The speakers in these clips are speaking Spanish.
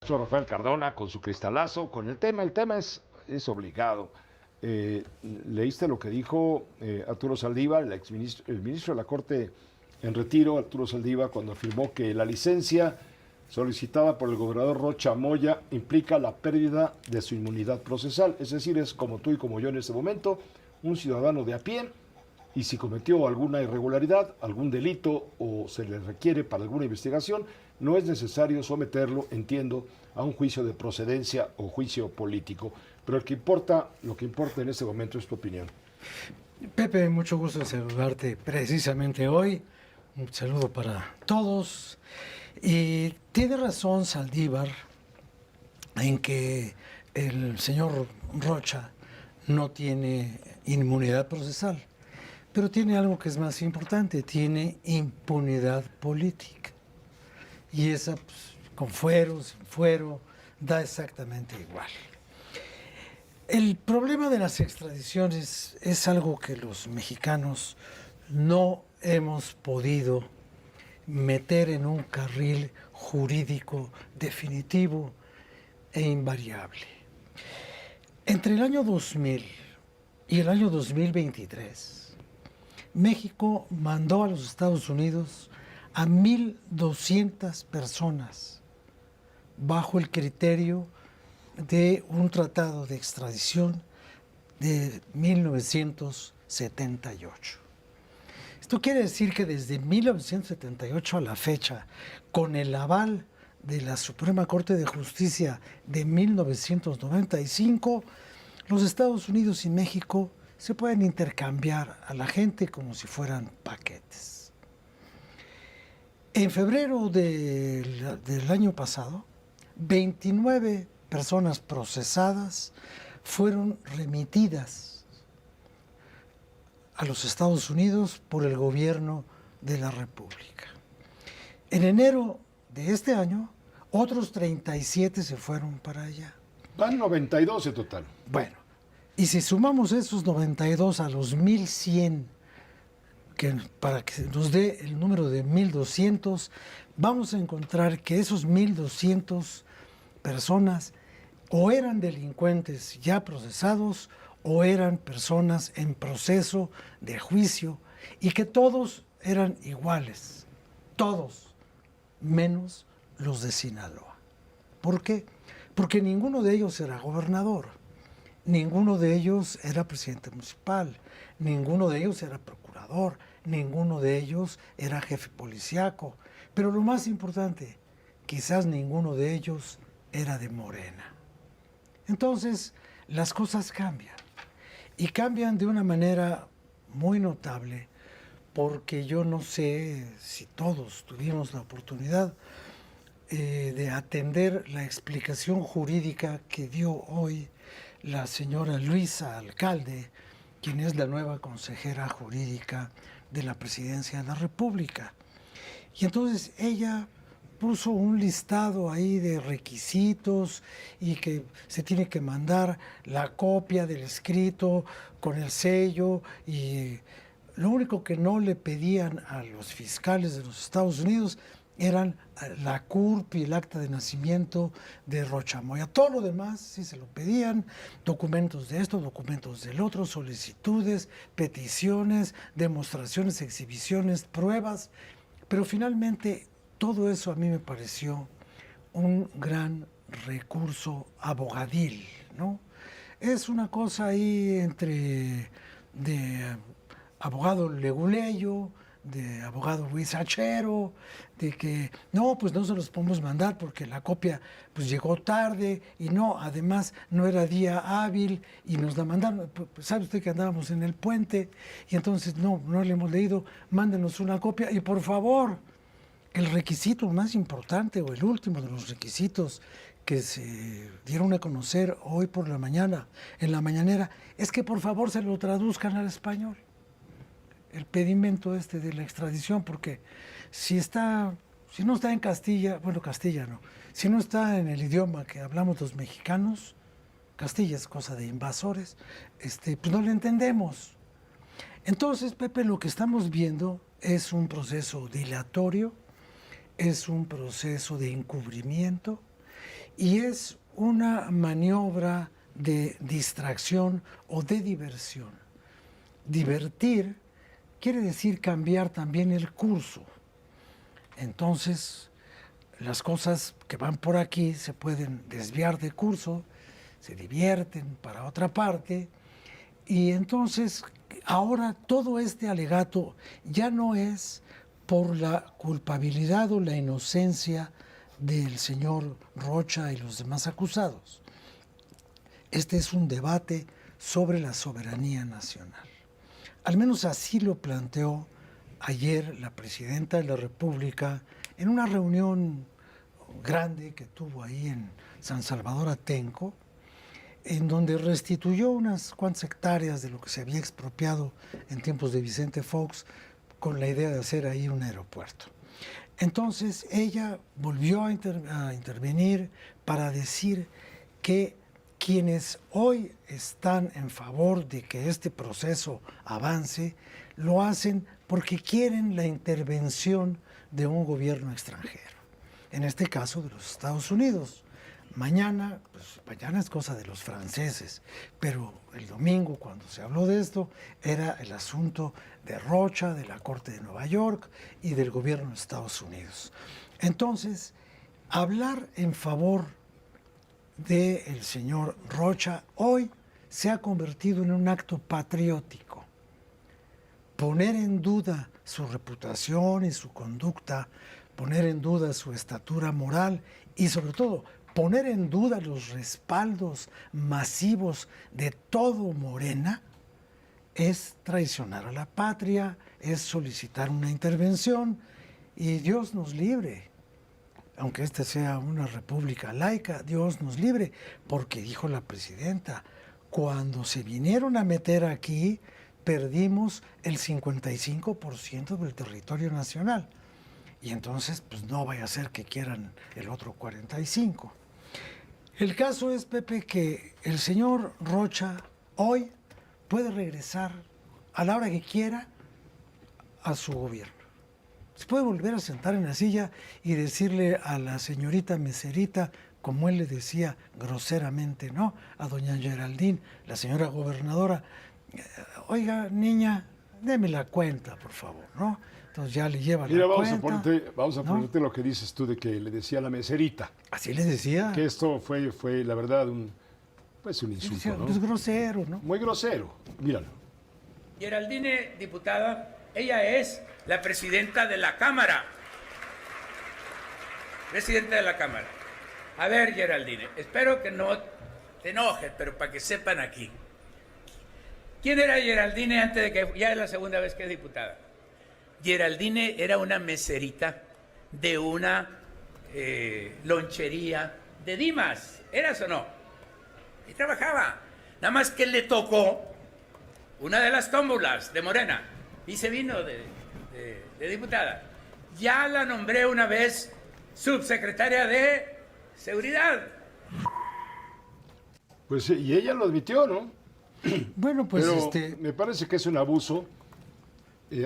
Soy Rafael Cardona con su cristalazo, con el tema. El tema es obligado. Leíste lo que dijo Arturo Saldívar, el ministro de la Corte en retiro, Arturo Saldívar, cuando afirmó que la licencia solicitada por el gobernador Rocha Moya implica la pérdida de su inmunidad procesal. Es decir, es como tú y como yo en este momento, un ciudadano de a pie, y si cometió alguna irregularidad, algún delito o se le requiere para alguna investigación, no es necesario someterlo, entiendo, a un juicio de procedencia o juicio político. Pero lo que importa en este momento es tu opinión. Pepe, mucho gusto en saludarte precisamente hoy. Un saludo para todos. Y tiene razón Saldívar en que el señor Rocha no tiene inmunidad procesal, pero tiene algo que es más importante, tiene impunidad política. Y esa, pues, con fuero, sin fuero, da exactamente igual. El problema de las extradiciones es algo que los mexicanos no hemos podido meter en un carril jurídico definitivo e invariable. Entre el año 2000 y el año 2023, México mandó a los Estados Unidos a 1,200 personas bajo el criterio de un tratado de extradición de 1978. Esto quiere decir que desde 1978 a la fecha, con el aval de la Suprema Corte de Justicia de 1995, los Estados Unidos y México se pueden intercambiar a la gente como si fueran paquetes. En febrero del año pasado, 29 personas procesadas fueron remitidas a los Estados Unidos por el gobierno de la República. En enero de este año, otros 37 se fueron para allá. Van 92 en total. Bueno, y si sumamos esos 92 a los 1,100, para que nos dé el número de 1,200, vamos a encontrar que esos 1,200 personas o eran delincuentes ya procesados o eran personas en proceso de juicio y que todos eran iguales, todos, menos los de Sinaloa. ¿Por qué? Porque ninguno de ellos era gobernador, ninguno de ellos era presidente municipal, ninguno de ellos era procurador, ninguno de ellos era jefe policíaco, pero lo más importante, quizás ninguno de ellos era de Morena. Entonces, las cosas cambian, y cambian de una manera muy notable, porque yo no sé si todos tuvimos la oportunidad de atender la explicación jurídica que dio hoy la señora Luisa Alcalde, quien es la nueva consejera jurídica de la Presidencia de la República. Y entonces ella puso un listado ahí de requisitos y que se tiene que mandar la copia del escrito con el sello, y lo único que no le pedían a los fiscales de los Estados Unidos eran la CURP y el acta de nacimiento de Rocha Moya. Todo lo demás sí se lo pedían, documentos de esto, documentos del otro, solicitudes, peticiones, demostraciones, exhibiciones, pruebas, pero finalmente todo eso a mí me pareció un gran recurso abogadil, ¿no? Es una cosa ahí entre de abogado leguleyo, de abogado Luis Achero, de que no, pues no se los podemos mandar porque la copia pues llegó tarde y no, además no era día hábil y nos la mandaron, pues, sabe usted que andábamos en el puente y entonces no le hemos leído, mándenos una copia y por favor, el requisito más importante o el último de los requisitos que se dieron a conocer hoy por la mañana, en la mañanera, es que por favor se lo traduzcan al español. El pedimento de la extradición, porque si no está en Castilla, bueno, Castilla no, si no está en el idioma que hablamos los mexicanos, Castilla es cosa de invasores, pues no le entendemos. Entonces, Pepe, lo que estamos viendo es un proceso dilatorio, es un proceso de encubrimiento, y es una maniobra de distracción o de diversión. Divertir quiere decir cambiar también el curso. Entonces, las cosas que van por aquí se pueden desviar de curso, se divierten para otra parte, y entonces ahora todo este alegato ya no es por la culpabilidad o la inocencia del señor Rocha y los demás acusados. Este es un debate sobre la soberanía nacional. Al menos así lo planteó ayer la presidenta de la República en una reunión grande que tuvo ahí en San Salvador Atenco, en donde restituyó unas cuantas hectáreas de lo que se había expropiado en tiempos de Vicente Fox con la idea de hacer ahí un aeropuerto. Entonces ella volvió a intervenir para decir que quienes hoy están en favor de que este proceso avance, lo hacen porque quieren la intervención de un gobierno extranjero, en este caso de los Estados Unidos. Mañana, pues mañana es cosa de los franceses, pero el domingo cuando se habló de esto era el asunto de Rocha, de la Corte de Nueva York y del gobierno de Estados Unidos. Entonces, hablar en favor del señor Rocha hoy se ha convertido en un acto patriótico. Poner en duda su reputación y su conducta, poner en duda su estatura moral y sobre todo poner en duda los respaldos masivos de todo Morena, es traicionar a la patria, es solicitar una intervención, y Dios nos libre, aunque esta sea una república laica, Dios nos libre, porque dijo la presidenta, cuando se vinieron a meter aquí, perdimos el 55% del territorio nacional, y entonces pues no vaya a ser que quieran el otro 45%. El caso es, Pepe, que el señor Rocha hoy puede regresar a la hora que quiera a su gobierno. Se puede volver a sentar en la silla y decirle a la señorita meserita, como él le decía groseramente, ¿no?, a doña Geraldine, la señora gobernadora, oiga, niña, deme la cuenta, por favor, ¿no? Entonces ya le lleva Mira, la cuenta. Vamos a ¿no? ponerte lo que dices tú de que le decía a la meserita. Así le decía. Que esto fue la verdad, un insulto, Decía, ¿no? pues grosero, ¿no? Muy grosero, míralo. Geraldine, diputada, ella es la presidenta de la Cámara. Presidenta de la Cámara. A ver, Geraldine, espero que no te enojes, pero para que sepan aquí. ¿Quién era Geraldine antes de que ya es la segunda vez que es diputada? Geraldine era una meserita de una lonchería de Dimas. ¿Eras o no? Y trabajaba. Nada más que le tocó una de las tómbolas de Morena y se vino de diputada. Ya la nombré una vez subsecretaria de Seguridad. Pues y ella lo admitió, ¿no? Bueno, pues Pero me parece que es un abuso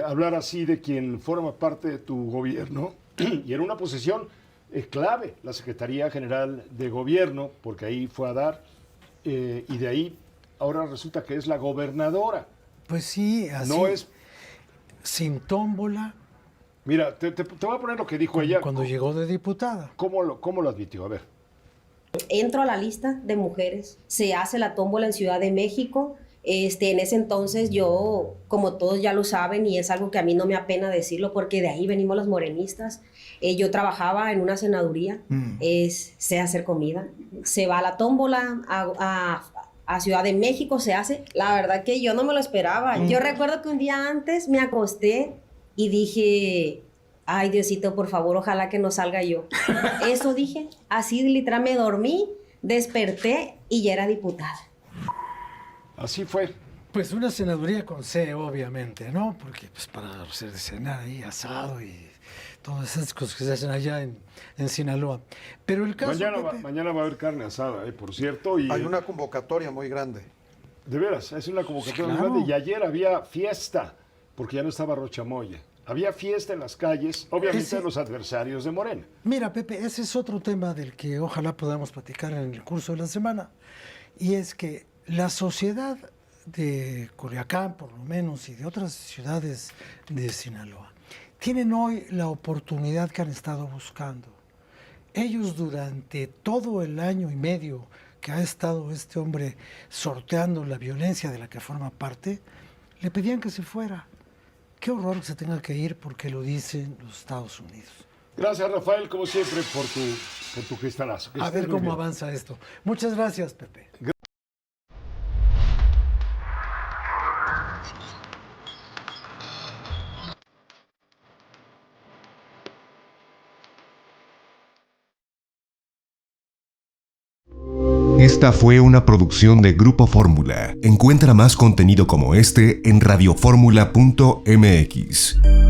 hablar así de quien forma parte de tu gobierno y en una posición clave, la Secretaría General de Gobierno, porque ahí fue a dar, y de ahí ahora resulta que es la gobernadora. Pues sí, así. No es... Sin tómbola. Mira, te voy a poner lo que dijo ella. Cuando llegó de diputada. ¿Cómo lo admitió? A ver. Entro a la lista de mujeres, se hace la tómbola en Ciudad de México. En ese entonces yo, como todos ya lo saben, y es algo que a mí no me apena decirlo, porque de ahí venimos los morenistas, yo trabajaba en una senaduría, sé hacer comida, se va a la tómbola a Ciudad de México, se hace. La verdad que yo no me lo esperaba. Yo recuerdo que un día antes me acosté y dije... Ay, Diosito, por favor, ojalá que no salga yo. Eso dije, así literal me dormí, desperté y ya era diputada. Así fue. Pues una senaduría con C, obviamente, ¿no? Porque pues para hacer cenar ahí, asado y todas esas cosas que se hacen allá en Sinaloa. Pero el caso... Mañana va a haber carne asada, por cierto. Y, hay una convocatoria muy grande. De veras, es una convocatoria Claro. muy grande. Y ayer había fiesta, porque ya no estaba Rocha Moya. Había fiesta en las calles, obviamente Ese- de los adversarios de Morena. Mira, Pepe, ese es otro tema del que ojalá podamos platicar en el curso de la semana. Y es que la sociedad de Culiacán, por lo menos, y de otras ciudades de Sinaloa, tienen hoy la oportunidad que han estado buscando. Ellos durante todo el año y medio que ha estado este hombre sorteando la violencia de la que forma parte, le pedían que se fuera. Qué horror que se tenga que ir porque lo dicen los Estados Unidos. Gracias, Rafael, como siempre, por tu cristalazo. Que A estés ver muy cómo bien. avanza esto. Muchas gracias, Pepe. Esta fue una producción de Grupo Fórmula. Encuentra más contenido como este en radioformula.mx.